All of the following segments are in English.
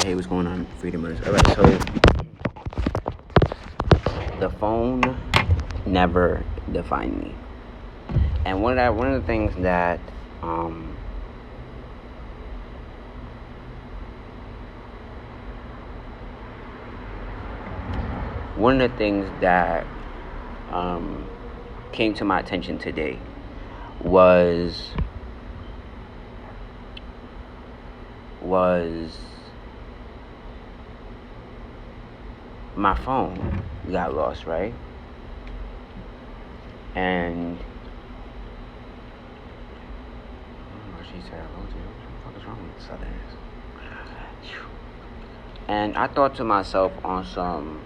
Hey, what's going on, Freedomers? All right, so the phone never defined me, and one of the things that one of the things that came to my attention today was my phone got lost, right? And she said, "What the fuck is wrong with Southerners?" And I thought to myself on some.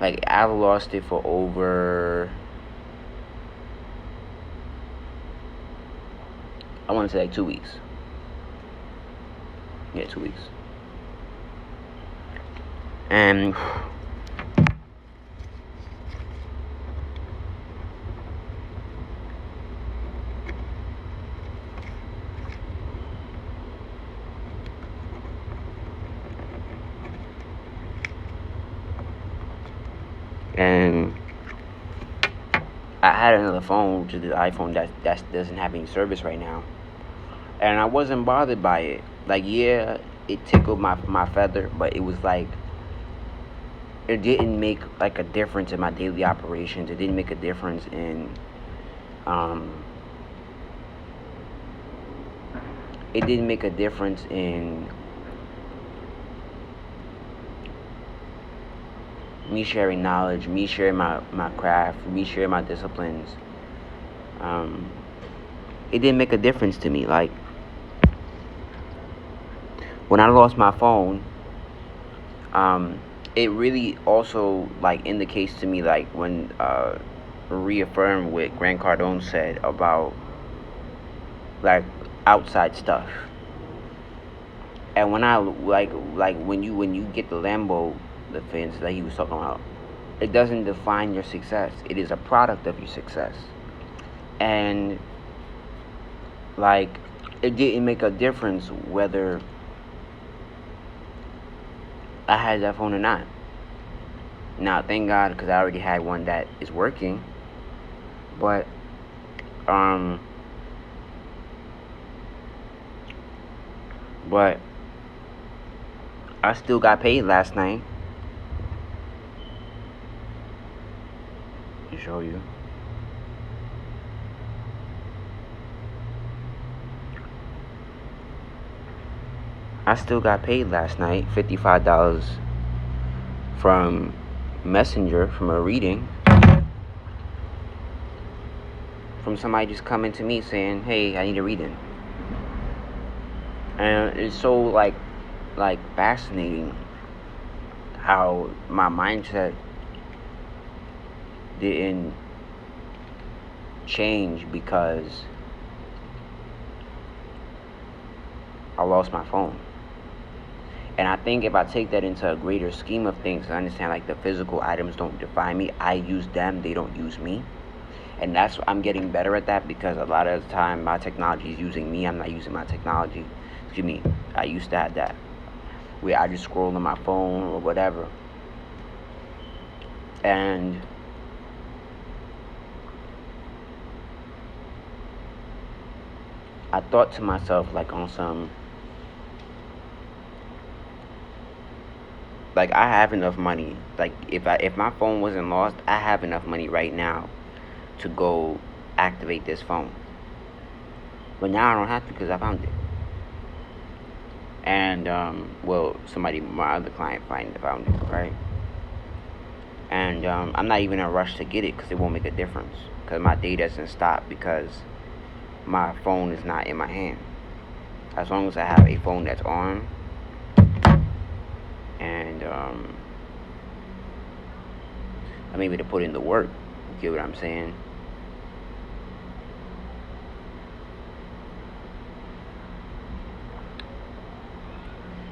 Like, I've lost it for over, I want to say like 2 weeks. Yeah, 2 weeks. And I had another phone, which is the iPhone that doesn't have any service right now, and I wasn't bothered by it. Like, yeah, it tickled my feather, but it was like it didn't make like a difference in my daily operations. It didn't make a difference in it didn't make a difference in me sharing knowledge, me sharing my craft, me sharing my disciplines. It didn't make a difference to me. Like, when I lost my phone, it really also like indicates to me, like, when reaffirmed what Grant Cardone said about like outside stuff. And when I like when you get the Lambo, the fence that he was talking about, it doesn't define your success. It is a product of your success. And like, it didn't make a difference whether I had that phone or not. Now, thank God, because I already had one that is working. But I still got paid last night. To show you. I still got paid last night, $55 from Messenger, from a reading, from somebody just coming to me saying, "Hey, I need a reading." And it's so like fascinating how my mindset didn't change because I lost my phone. And I think if I take that into a greater scheme of things, I understand, like, the physical items don't define me. I use them, they don't use me. And I'm getting better at that, because a lot of the time my technology is using me. I'm not using my technology. Excuse me. I used to have that, where I just scroll on my phone or whatever. And I thought to myself, like, on some, like, I have enough money. Like, if my phone wasn't lost, I have enough money right now to go activate this phone. But now I don't have to, because I found it. And my other client found it, right? And I'm not even in a rush to get it, because it won't make a difference, because my day doesn't stop because my phone is not in my hand. As long as I have a phone that's on, and I'm able to put in the work. You get what I'm saying?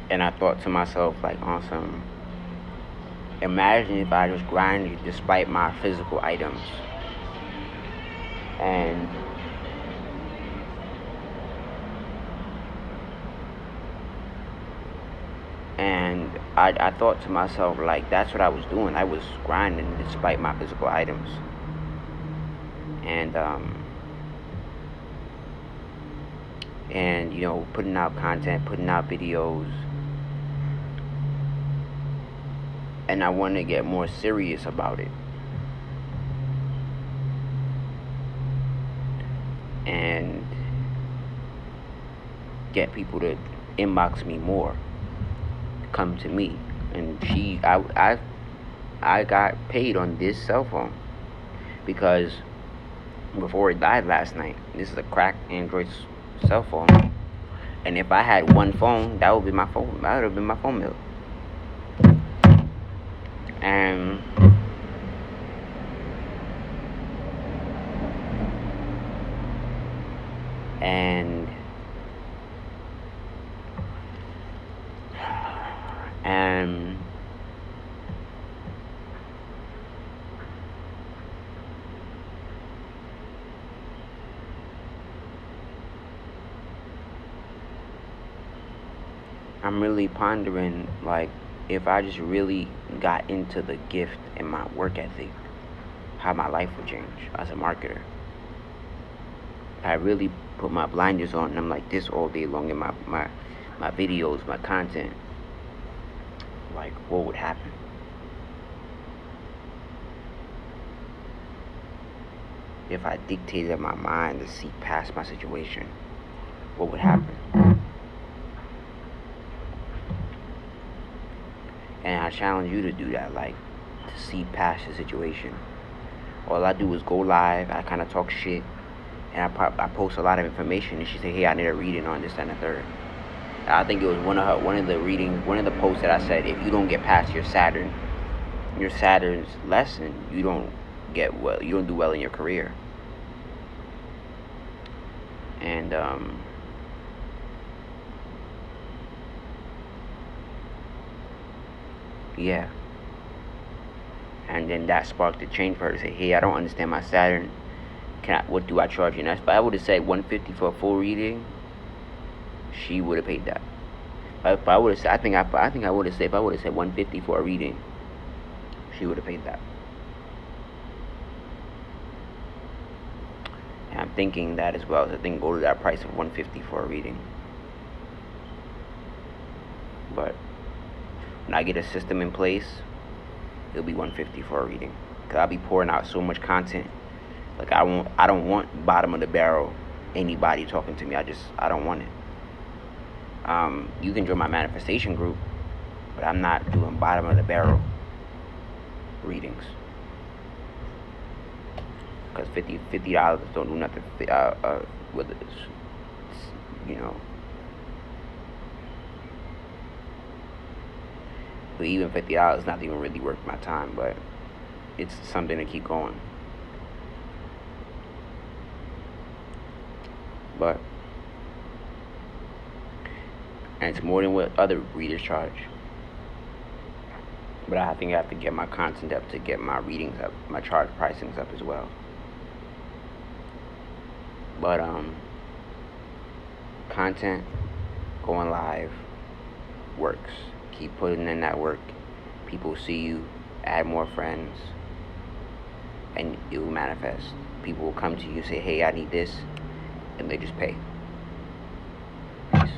And I thought to myself, like, on some, imagine if I just grinded despite my physical items. And I thought to myself, like, that's what I was doing. I was grinding despite my physical items. And you know, putting out content, putting out videos. And I want to get more serious about it. And get people to inbox me more, come to me. And I got paid on this cell phone because before it died last night, this is a cracked Android cell phone. And if I had one phone, that would be my phone. That would have been my phone bill. And and and I'm really pondering, like, if I just really got into the gift and my work ethic, how my life would change as a marketer. I really put my blinders on and I'm like this all day long in my videos, my content. Like, what would happen? If I dictated my mind to see past my situation, what would happen? And I challenge you to do that, like, to see past the situation. All I do is go live, I kind of talk shit, and I post a lot of information, and she said, hey, I need a reading on this and the third. And I think it was one of the posts that I said, if you don't get past your Saturn's lesson, you don't do well in your career. And yeah. And then that sparked the change for her to say, hey, I don't understand my Saturn. What do I charge you? And if I would have said $150 for a full reading, she would have paid that. If I would have said, I think I would have said, if I would have said $150 for a reading, she would have paid that. And I'm thinking that as well. So I think go to that price of $150 for a reading. But when I get a system in place, it'll be $150 for a reading. Cause I'll be pouring out so much content. Like, I don't want bottom of the barrel anybody talking to me. I don't want it. You can join my manifestation group, but I'm not doing bottom of the barrel readings. Because $50 don't do nothing with it, you know. But even $50 is not even really worth my time, but it's something to keep going. But and it's more than what other readers charge. But I think I have to get my content up to get my readings up, my charge pricings up as well. But content, going live, works. Keep putting in that work. People see you, add more friends, and it will manifest. People will come to you and say, hey, I need this, and they just pay. Peace.